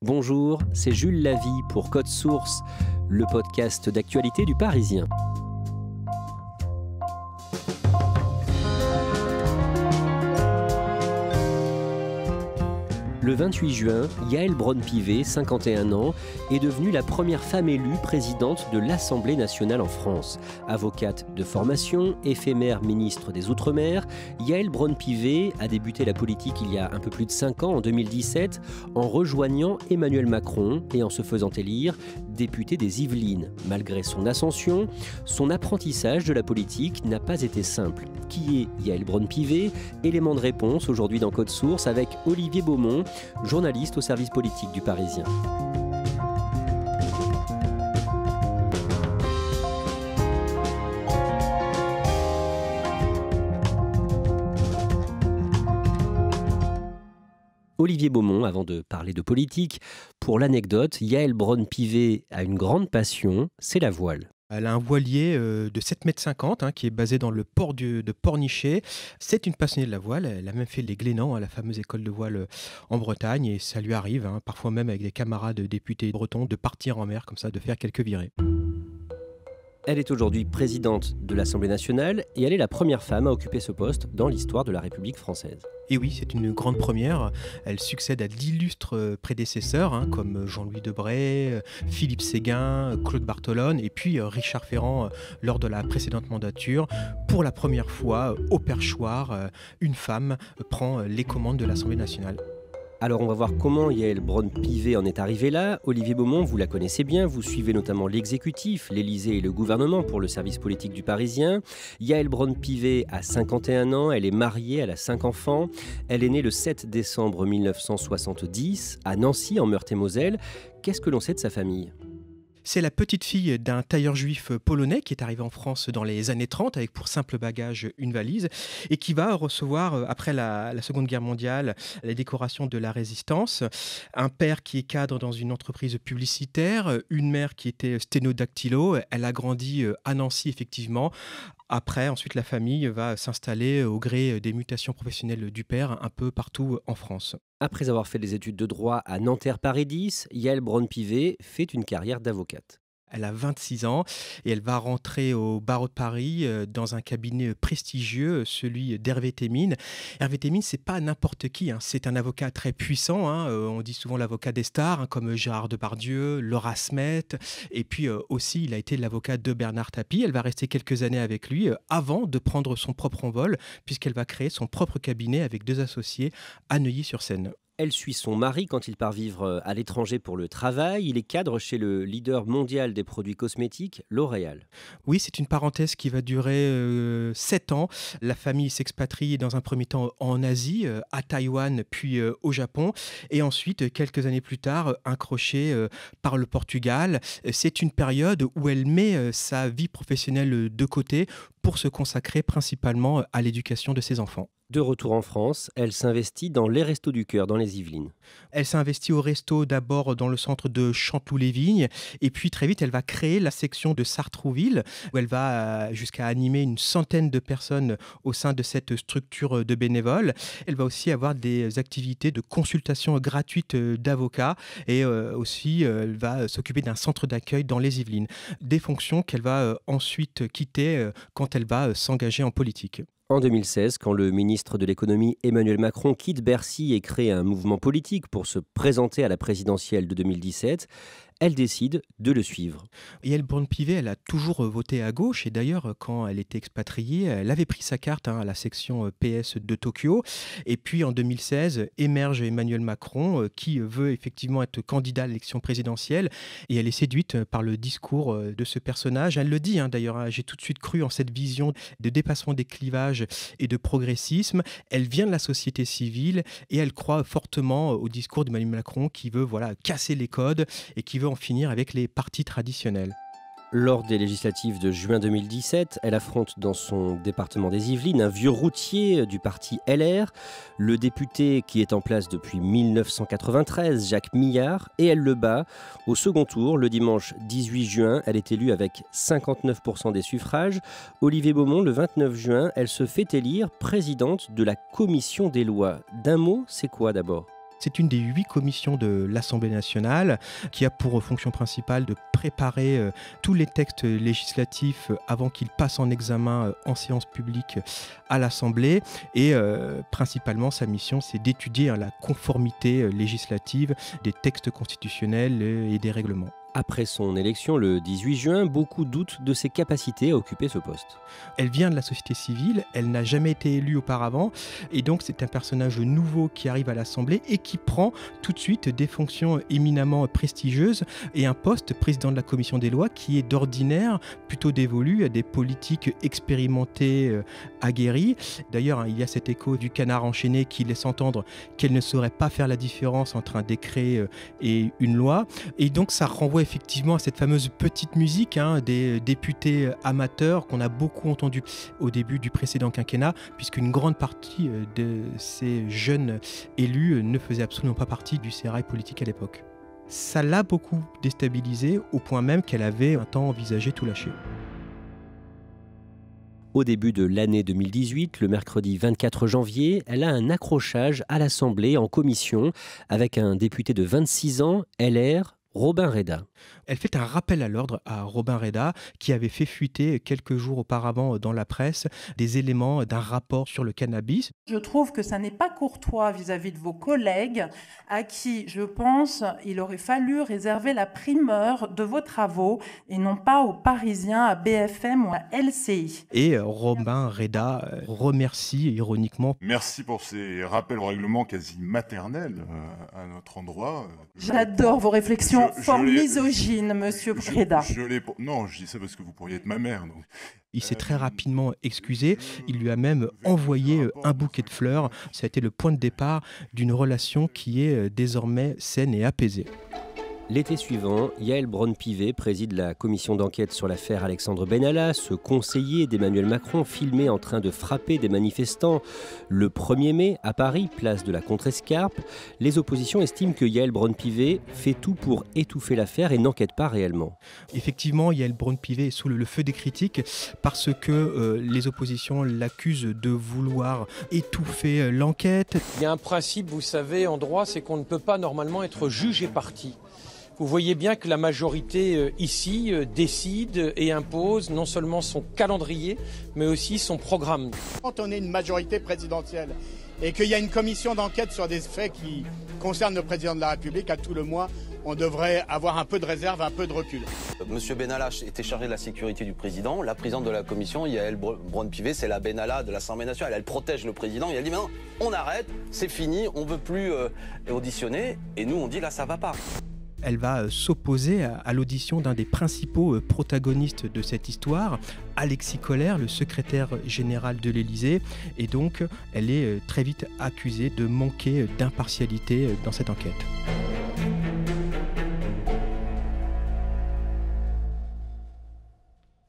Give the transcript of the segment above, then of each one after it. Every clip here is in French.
Bonjour, c'est Jules Lavie pour Code Source, le podcast d'actualité du Parisien. Le 28 juin, Yaël Braun-Pivet, 51 ans, est devenue la première femme élue présidente de l'Assemblée nationale en France. Avocate de formation, éphémère ministre des Outre-mer, Yaël Braun-Pivet a débuté la politique il y a un peu plus de 5 ans, en 2017, en rejoignant Emmanuel Macron et en se faisant élire députée des Yvelines. Malgré son ascension, son apprentissage de la politique n'a pas été simple. Qui est Yaël Braun-Pivet ? Élément de réponse aujourd'hui dans Code Source avec Olivier Beaumont, journaliste au service politique du Parisien. Olivier Beaumont, avant de parler de politique, pour l'anecdote, Yaël Braun-Pivet a une grande passion, c'est la voile. Elle a un voilier de 7,50 m qui est basé dans le port de Pornichet. C'est une passionnée de la voile. Elle a même fait les Glénans, la fameuse école de voile en Bretagne. Et ça lui arrive, parfois même avec des camarades députés bretons, de partir en mer comme ça, de faire quelques virées. Elle est aujourd'hui présidente de l'Assemblée nationale et elle est la première femme à occuper ce poste dans l'histoire de la République française. Et oui, c'est une grande première. Elle succède à d'illustres prédécesseurs comme Jean-Louis Debré, Philippe Séguin, Claude Bartholone et puis Richard Ferrand lors de la précédente mandature. Pour la première fois, au perchoir, une femme prend les commandes de l'Assemblée nationale. Alors on va voir comment Yaël Braun-Pivet en est arrivée là. Olivier Beaumont, vous la connaissez bien, vous suivez notamment l'exécutif, l'Élysée et le gouvernement pour le service politique du Parisien. Yaël Braun-Pivet a 51 ans, elle est mariée, elle a 5 enfants. Elle est née le 7 décembre 1970 à Nancy en Meurthe-et-Moselle. Qu'est-ce que l'on sait de sa famille ? C'est la petite fille d'un tailleur juif polonais qui est arrivé en France dans les années 30 avec pour simple bagage une valise et qui va recevoir, après la Seconde Guerre mondiale, les décorations de la Résistance. Un père qui est cadre dans une entreprise publicitaire, une mère qui était sténodactylo. Elle a grandi à Nancy, effectivement. Après, ensuite, la famille va s'installer au gré des mutations professionnelles du père un peu partout en France. Après avoir fait des études de droit à Nanterre Paris X, Yaël Braun-Pivet fait une carrière d'avocate. Elle a 26 ans et elle va rentrer au barreau de Paris dans un cabinet prestigieux, celui d'Hervé Thémines. Hervé Thémines, c'est pas n'importe qui, c'est un avocat très puissant. On dit souvent l'avocat des stars, comme Gérard Depardieu, Laura Smet. Et puis aussi, il a été l'avocat de Bernard Tapie. Elle va rester quelques années avec lui avant de prendre son propre envol, puisqu'elle va créer son propre cabinet avec 2 associés à Neuilly-sur-Seine. Elle suit son mari quand il part vivre à l'étranger pour le travail. Il est cadre chez le leader mondial des produits cosmétiques, L'Oréal. Oui, c'est une parenthèse qui va durer 7 ans. La famille s'expatrie dans un premier temps en Asie, à Taïwan, puis au Japon. Et ensuite, quelques années plus tard, un crochet par le Portugal. C'est une période où elle met sa vie professionnelle de côté pour se consacrer principalement à l'éducation de ses enfants. De retour en France, elle s'investit dans les Restos du Cœur, dans les Yvelines. Elle s'investit au resto d'abord dans le centre de Chanteloup-les-Vignes et puis très vite elle va créer la section de Sartrouville où elle va jusqu'à animer une centaine de personnes au sein de cette structure de bénévoles. Elle va aussi avoir des activités de consultation gratuite d'avocats et aussi elle va s'occuper d'un centre d'accueil dans les Yvelines. Des fonctions qu'elle va ensuite quitter quand elle va s'engager en politique. En 2016, quand le ministre de l'économie Emmanuel Macron quitte Bercy et crée un mouvement politique pour se présenter à la présidentielle de 2017, elle décide de le suivre. Yaël Braun-Pivet, elle a toujours voté à gauche et d'ailleurs, quand elle était expatriée, elle avait pris sa carte à la section PS de Tokyo. Et puis en 2016, émerge Emmanuel Macron qui veut effectivement être candidat à l'élection présidentielle et elle est séduite par le discours de ce personnage. Elle le dit d'ailleurs, j'ai tout de suite cru en cette vision de dépassement des clivages et de progressisme. Elle vient de la société civile et elle croit fortement au discours d'Emmanuel Macron qui veut casser les codes et qui veut en finir avec les partis traditionnels. Lors des législatives de juin 2017, elle affronte dans son département des Yvelines un vieux routier du parti LR, le député qui est en place depuis 1993, Jacques Millard, et elle le bat. Au second tour, le dimanche 18 juin, elle est élue avec 59% des suffrages. Olivier Beaumont, le 29 juin, elle se fait élire présidente de la commission des lois. D'un mot, c'est quoi d'abord ? C'est une des 8 commissions de l'Assemblée nationale qui a pour fonction principale de préparer tous les textes législatifs avant qu'ils passent en examen en séance publique à l'Assemblée. Et principalement, sa mission, c'est d'étudier la conformité législative des textes constitutionnels et des règlements. Après son élection le 18 juin, beaucoup doutent de ses capacités à occuper ce poste. Elle vient de la société civile, elle n'a jamais été élue auparavant, et donc c'est un personnage nouveau qui arrive à l'Assemblée et qui prend tout de suite des fonctions éminemment prestigieuses et un poste, président de la commission des lois, qui est d'ordinaire plutôt dévolu à des politiques expérimentées, aguerries. D'ailleurs, il y a cet écho du canard enchaîné qui laisse entendre qu'elle ne saurait pas faire la différence entre un décret et une loi, et donc ça renvoie effectivement à cette fameuse petite musique des députés amateurs qu'on a beaucoup entendu au début du précédent quinquennat, puisqu'une grande partie de ces jeunes élus ne faisaient absolument pas partie du sérail politique à l'époque. Ça l'a beaucoup déstabilisée, au point même qu'elle avait un temps envisagé tout lâcher. Au début de l'année 2018, le mercredi 24 janvier, elle a un accrochage à l'Assemblée en commission avec un député de 26 ans, LR, Robin Reda. Elle fait un rappel à l'ordre à Robin Reda, qui avait fait fuiter quelques jours auparavant dans la presse des éléments d'un rapport sur le cannabis. Je trouve que ça n'est pas courtois vis-à-vis de vos collègues à qui, je pense, il aurait fallu réserver la primeur de vos travaux et non pas aux Parisiens, à BFM ou à LCI. Et Robin Reda remercie ironiquement. Merci pour ces rappels au règlement quasi maternels à notre endroit. J'adore vos réflexions fort misogynes, monsieur Reda. Non, je dis ça parce que vous pourriez être ma mère. Donc. Il s'est très rapidement excusé. Il lui a même envoyé un bouquet de fleurs. Ça a été le point de départ d'une relation qui est désormais saine et apaisée. L'été suivant, Yaël Braun-Pivet préside la commission d'enquête sur l'affaire Alexandre Benalla, ce conseiller d'Emmanuel Macron filmé en train de frapper des manifestants le 1er mai à Paris, place de la Contrescarpe. Les oppositions estiment que Yaël Braun-Pivet fait tout pour étouffer l'affaire et n'enquête pas réellement. Effectivement, Yaël Braun-Pivet est sous le feu des critiques parce que les oppositions l'accusent de vouloir étouffer l'enquête. Il y a un principe, vous savez, en droit, c'est qu'on ne peut pas normalement être juge et partie. Vous voyez bien que la majorité ici décide et impose non seulement son calendrier, mais aussi son programme. Quand on est une majorité présidentielle et qu'il y a une commission d'enquête sur des faits qui concernent le président de la République, à tout le moins, on devrait avoir un peu de réserve, un peu de recul. Monsieur Benalla était chargé de la sécurité du président. La présidente de la commission, Yaël Braun-Pivet, c'est la Benalla de l'Assemblée nationale. Elle protège le président et elle dit maintenant, on arrête, c'est fini, on ne veut plus auditionner. Et nous, on dit là, ça ne va pas. Elle va s'opposer à l'audition d'un des principaux protagonistes de cette histoire, Alexis Kohler, le secrétaire général de l'Élysée. Et donc, elle est très vite accusée de manquer d'impartialité dans cette enquête.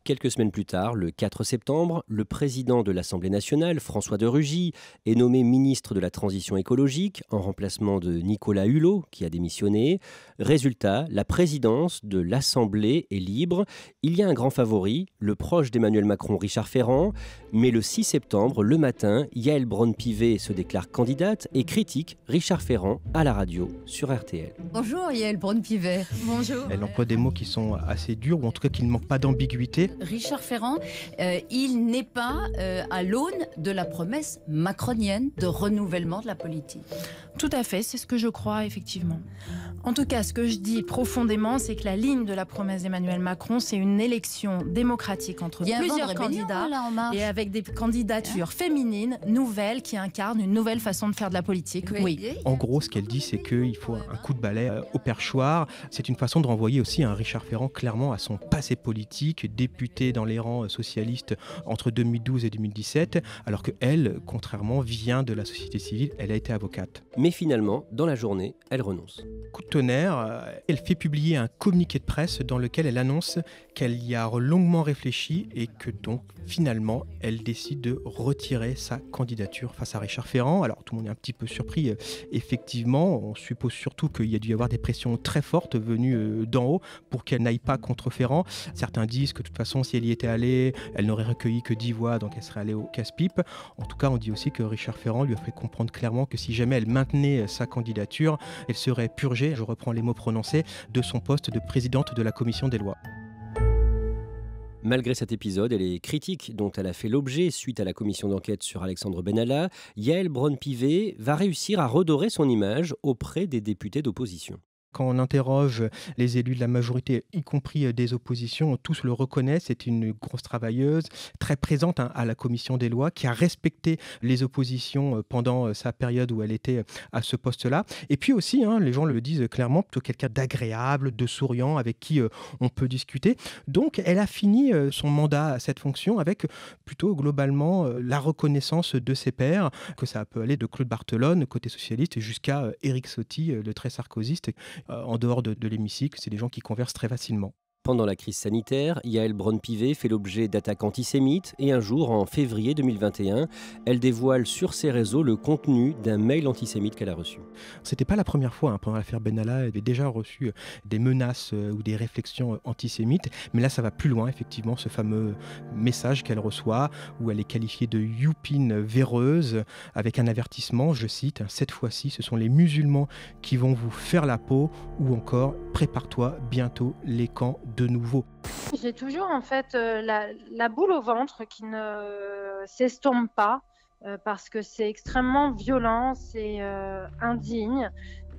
Quelques semaines plus tard, le 4 septembre, le président de l'Assemblée nationale, François de Rugy, est nommé ministre de la Transition écologique en remplacement de Nicolas Hulot, qui a démissionné. Résultat, la présidence de l'Assemblée est libre. Il y a un grand favori, le proche d'Emmanuel Macron, Richard Ferrand. Mais le 6 septembre, le matin, Yaël Braun-Pivet se déclare candidate et critique Richard Ferrand à la radio sur RTL. Bonjour Yaël Braun-Pivet. Bonjour. Elle emploie des mots qui sont assez durs, ou en tout cas qui ne manquent pas d'ambiguïté. Richard Ferrand, il n'est pas à l'aune de la promesse macronienne de renouvellement de la politique. Tout à fait, c'est ce que je crois, effectivement. En tout cas, ce que je dis profondément, c'est que la ligne de la promesse d'Emmanuel Macron, c'est une élection démocratique entre plusieurs candidats et avec des candidatures féminines, nouvelles, qui incarnent une nouvelle façon de faire de la politique. Oui. En gros, ce qu'elle dit, c'est qu'il faut un coup de balai au perchoir. C'est une façon de renvoyer aussi un Richard Ferrand clairement à son passé politique, député dans les rangs socialistes entre 2012 et 2017, alors qu'elle, contrairement, vient de la société civile, elle a été avocate. Mais finalement, dans la journée, elle renonce. Coup de tonnerre, elle fait publier un communiqué de presse dans lequel elle annonce qu'elle y a longuement réfléchi et que donc finalement elle décide de retirer sa candidature face à Richard Ferrand. Alors tout le monde est un petit peu surpris, effectivement, on suppose surtout qu'il y a dû y avoir des pressions très fortes venues d'en haut pour qu'elle n'aille pas contre Ferrand. Certains disent que de toute façon façon, si elle y était allée, elle n'aurait recueilli que 10 voix, donc elle serait allée au casse-pipe. En tout cas, on dit aussi que Richard Ferrand lui a fait comprendre clairement que si jamais elle maintenait sa candidature, elle serait purgée, je reprends les mots prononcés, de son poste de présidente de la commission des lois. Malgré cet épisode et les critiques dont elle a fait l'objet suite à la commission d'enquête sur Alexandre Benalla, Yaël Braun-Pivet va réussir à redorer son image auprès des députés d'opposition. Quand on interroge les élus de la majorité, y compris des oppositions, tous le reconnaissent. C'est une grosse travailleuse, très présente à la commission des lois, qui a respecté les oppositions pendant sa période où elle était à ce poste-là. Et puis aussi, les gens le disent clairement, plutôt quelqu'un d'agréable, de souriant, avec qui on peut discuter. Donc, elle a fini son mandat à cette fonction avec plutôt globalement la reconnaissance de ses pairs, que ça peut aller de Claude Barthelone, côté socialiste, jusqu'à Éric Ciotti, le très sarkozyste. En dehors de l'hémicycle, c'est des gens qui conversent très facilement. Pendant la crise sanitaire, Yaël Braun-Pivet fait l'objet d'attaques antisémites et un jour, en février 2021, elle dévoile sur ses réseaux le contenu d'un mail antisémite qu'elle a reçu. C'était pas la première fois, pendant l'affaire Benalla, elle avait déjà reçu des menaces ou des réflexions antisémites, mais là ça va plus loin, effectivement, ce fameux message qu'elle reçoit, où elle est qualifiée de youpine véreuse, avec un avertissement, je cite, cette fois-ci, ce sont les musulmans qui vont vous faire la peau, ou encore, prépare-toi, bientôt les camps de nouveau. J'ai toujours en fait la boule au ventre qui ne s'estompe pas parce que c'est extrêmement violent, c'est indigne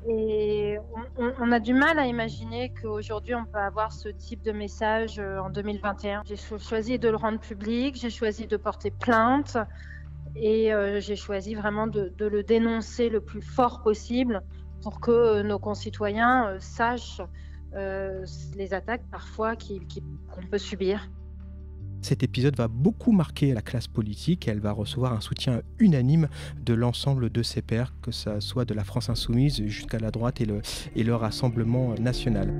et on a du mal à imaginer qu'aujourd'hui on peut avoir ce type de message en 2021. J'ai choisi de le rendre public, j'ai choisi de porter plainte et j'ai choisi vraiment de le dénoncer le plus fort possible pour que nos concitoyens sachent les attaques parfois qu'on peut subir. Cet épisode va beaucoup marquer la classe politique. Elle va recevoir un soutien unanime de l'ensemble de ses pairs, que ce soit de la France Insoumise jusqu'à la droite et le Rassemblement national.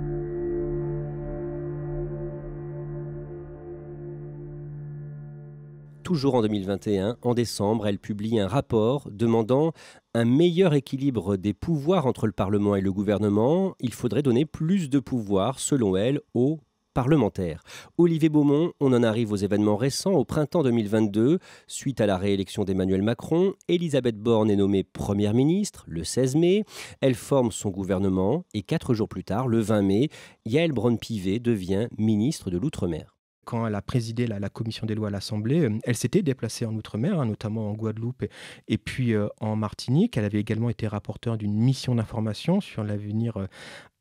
Toujours en 2021, en décembre, elle publie un rapport demandant un meilleur équilibre des pouvoirs entre le Parlement et le gouvernement. Il faudrait donner plus de pouvoir, selon elle, aux parlementaires. Olivier Beaumont, on en arrive aux événements récents. Au printemps 2022, suite à la réélection d'Emmanuel Macron, Elisabeth Borne est nommée Première ministre le 16 mai. Elle forme son gouvernement et 4 jours plus tard, le 20 mai, Yaël Braun-Pivet devient ministre de l'Outre-mer. Quand elle a présidé la commission des lois à l'Assemblée, elle s'était déplacée en Outre-mer, notamment en Guadeloupe et puis en Martinique. Elle avait également été rapporteure d'une mission d'information sur l'avenir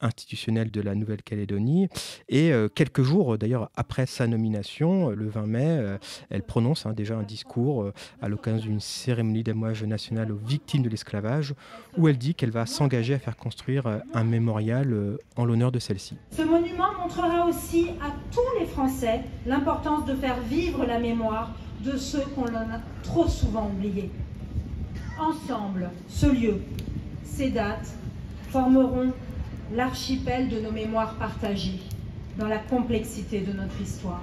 institutionnel de la Nouvelle-Calédonie. Et quelques jours d'ailleurs après sa nomination, le 20 mai, elle prononce déjà un discours à l'occasion d'une cérémonie d'hommage national aux victimes de l'esclavage, où elle dit qu'elle va s'engager à faire construire un mémorial en l'honneur de celle-ci. Ce monument montrera aussi à tous les Français l'importance de faire vivre la mémoire de ceux qu'on a trop souvent oubliés. Ensemble, ce lieu, ces dates formeront l'archipel de nos mémoires partagées dans la complexité de notre histoire.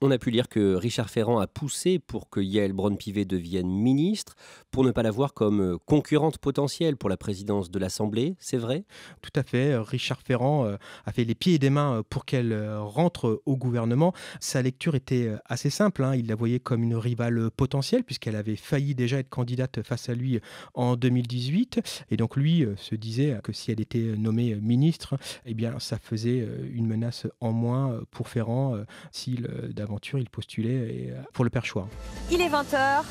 On a pu lire que Richard Ferrand a poussé pour que Yaël Braun-Pivet devienne ministre, pour ne pas la voir comme concurrente potentielle pour la présidence de l'Assemblée, c'est vrai ? Tout à fait. Richard Ferrand a fait les pieds et des mains pour qu'elle rentre au gouvernement. Sa lecture était assez simple. Il la voyait comme une rivale potentielle, puisqu'elle avait failli déjà être candidate face à lui en 2018. Et donc lui se disait que si elle était nommée ministre, eh bien, ça faisait une menace en moins pour Ferrand s'il il postulait pour le perchoir. Il est 20h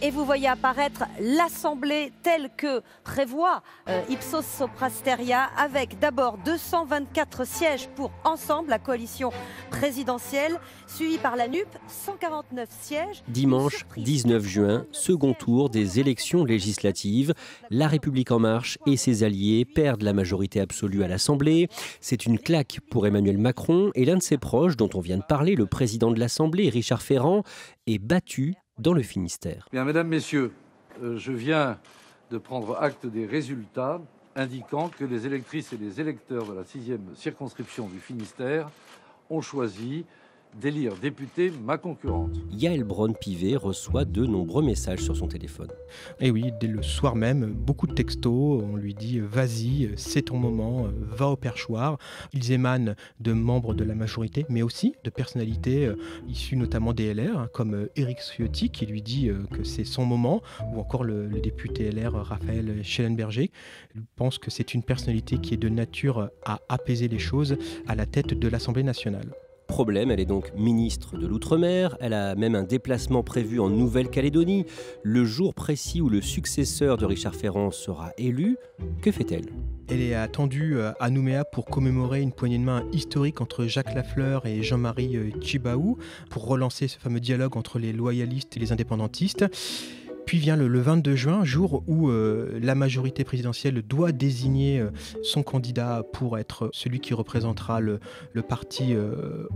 et vous voyez apparaître l'Assemblée telle que prévoit Ipsos Soprasteria, avec d'abord 224 sièges pour Ensemble, la coalition présidentielle, suivie par la NUP, 149 sièges. Dimanche 19 juin, second tour des élections législatives. La République en marche et ses alliés perdent la majorité absolue à l'Assemblée. C'est une claque pour Emmanuel Macron et l'un de ses proches, dont on vient de parler, le président de l'Assemblée, Richard Ferrand, est battu dans le Finistère. Bien, mesdames, messieurs, je viens de prendre acte des résultats indiquant que les électrices et les électeurs de la 6e circonscription du Finistère ont choisi d'élire député ma concurrente. Yaël Braun-Pivet reçoit de nombreux messages sur son téléphone. Et oui, dès le soir même, beaucoup de textos, on lui dit « vas-y, c'est ton moment, va au perchoir ». Ils émanent de membres de la majorité, mais aussi de personnalités issues notamment des LR, comme Éric Ciotti qui lui dit que c'est son moment, ou encore le député LR Raphaël Schellenberger. Il pense que c'est une personnalité qui est de nature à apaiser les choses à la tête de l'Assemblée nationale. Problème, elle est donc ministre de l'Outre-mer, elle a même un déplacement prévu en Nouvelle-Calédonie, le jour précis où le successeur de Richard Ferrand sera élu. Que fait-elle ? Elle est attendue à Nouméa pour commémorer une poignée de main historique entre Jacques Lafleur et Jean-Marie Tjibaou, pour relancer ce fameux dialogue entre les loyalistes et les indépendantistes. Puis vient le 22 juin, jour où la majorité présidentielle doit désigner son candidat pour être celui qui représentera le parti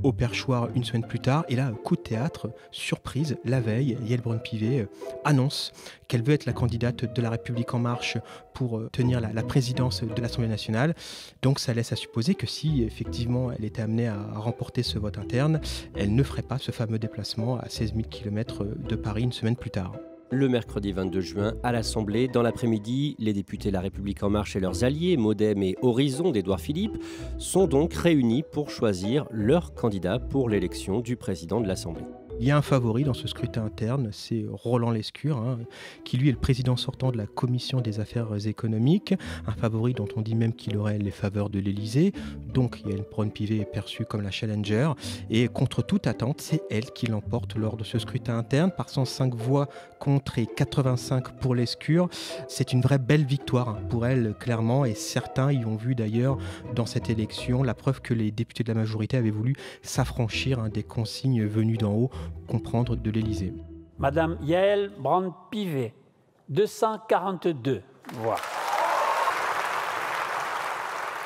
au perchoir une semaine plus tard. Et là, coup de théâtre, surprise, la veille, Yaël Braun-Pivet annonce qu'elle veut être la candidate de La République En Marche pour tenir la présidence de l'Assemblée nationale. Donc ça laisse à supposer que si effectivement elle était amenée à remporter ce vote interne, elle ne ferait pas ce fameux déplacement à 16 000 km de Paris une semaine plus tard. Le mercredi 22 juin, à l'Assemblée, dans l'après-midi, les députés La République En Marche et leurs alliés, Modem et Horizon d'Édouard Philippe, sont donc réunis pour choisir leur candidat pour l'élection du président de l'Assemblée. Il y a un favori dans ce scrutin interne, c'est Roland Lescure, qui lui est le président sortant de la Commission des affaires économiques, un favori dont on dit même qu'il aurait les faveurs de l'Élysée. Donc Yaël Braun-Pivet est perçue comme la challenger, et contre toute attente, c'est elle qui l'emporte lors de ce scrutin interne par 105 voix contre et 85 pour Lescure. C'est une vraie belle victoire pour elle, clairement, et certains y ont vu d'ailleurs dans cette élection la preuve que les députés de la majorité avaient voulu s'affranchir des consignes venues d'en haut, comprendre de l'Élysée. Madame Yaël Braun-Pivet, 242 voix.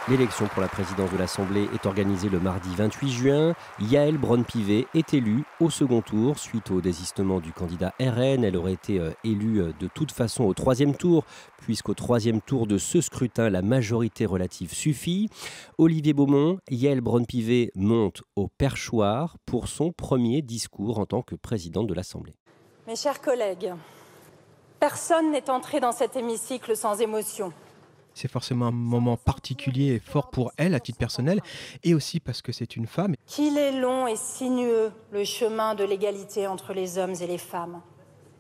L'élection pour la présidence de l'Assemblée est organisée le mardi 28 juin. Yaël Braun-Pivet est élue au second tour suite au désistement du candidat RN. Elle aurait été élue de toute façon au troisième tour, puisqu'au troisième tour de ce scrutin, la majorité relative suffit. Olivier Beaumont, Yaël Braun-Pivet monte au perchoir pour son premier discours en tant que présidente de l'Assemblée. Mes chers collègues, personne n'est entré dans cet hémicycle sans émotion. C'est forcément un moment particulier et fort pour elle, à titre personnel, et aussi parce que c'est une femme. Qu'il est long et sinueux, le chemin de l'égalité entre les hommes et les femmes.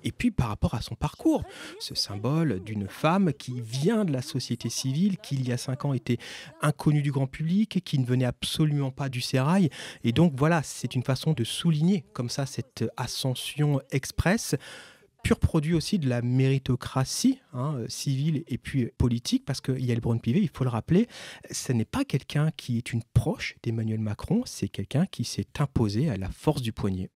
Et puis par rapport à son parcours, ce symbole d'une femme qui vient de la société civile, qui il y a 5 ans était inconnue du grand public, qui ne venait absolument pas du sérail. Et donc voilà, c'est une façon de souligner comme ça cette ascension express. Pur produit aussi de la méritocratie civile et puis politique, parce que Yaël Braun-Pivet, il faut le rappeler, ce n'est pas quelqu'un qui est une proche d'Emmanuel Macron, c'est quelqu'un qui s'est imposé à la force du poignet.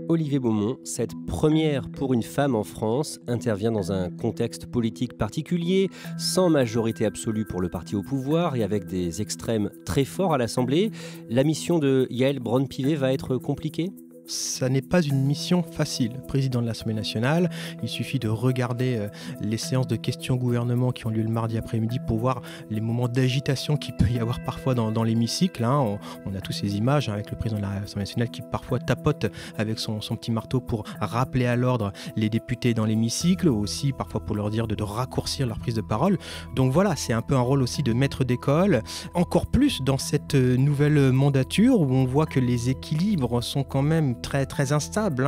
Olivier Beaumont, cette première pour une femme en France intervient dans un contexte politique particulier, sans majorité absolue pour le parti au pouvoir et avec des extrêmes très forts à l'Assemblée. La mission de Yaël Braun-Pivet va être compliquée ? Ça n'est pas une mission facile. Président de l'Assemblée nationale, il suffit de regarder les séances de questions au gouvernement qui ont lieu le mardi après-midi pour voir les moments d'agitation qu'il peut y avoir parfois dans l'hémicycle. On a tous ces images avec le président de l'Assemblée nationale qui parfois tapote avec son petit marteau pour rappeler à l'ordre les députés dans l'hémicycle, aussi parfois pour leur dire de raccourcir leur prise de parole. Donc voilà, c'est un peu un rôle aussi de maître d'école. Encore plus dans cette nouvelle mandature où on voit que les équilibres sont quand même très, très instable.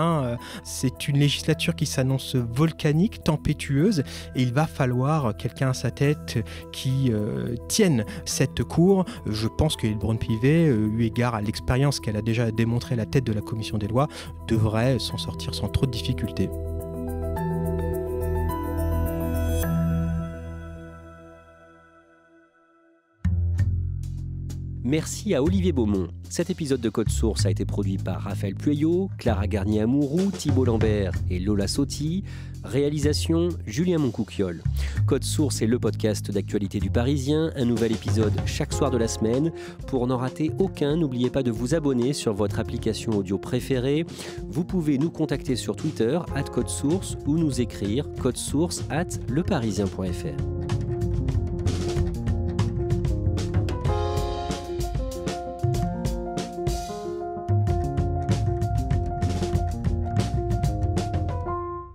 C'est une législature qui s'annonce volcanique, tempétueuse, et il va falloir quelqu'un à sa tête qui tienne cette cour. Je pense que Yaël Braun-Pivet, eu égard à l'expérience qu'elle a déjà démontrée à la tête de la commission des lois, devrait s'en sortir sans trop de difficultés. Merci à Olivier Beaumont. Cet épisode de Code Source a été produit par Raphaël Pueyo, Clara Garnier-Amouroux, Thibault Lambert et Lola Sotti. Réalisation, Julien Moncouquiol. Code Source est le podcast d'actualité du Parisien, un nouvel épisode chaque soir de la semaine. Pour n'en rater aucun, n'oubliez pas de vous abonner sur votre application audio préférée. Vous pouvez nous contacter sur Twitter @codesource ou nous écrire codesource@leparisien.fr.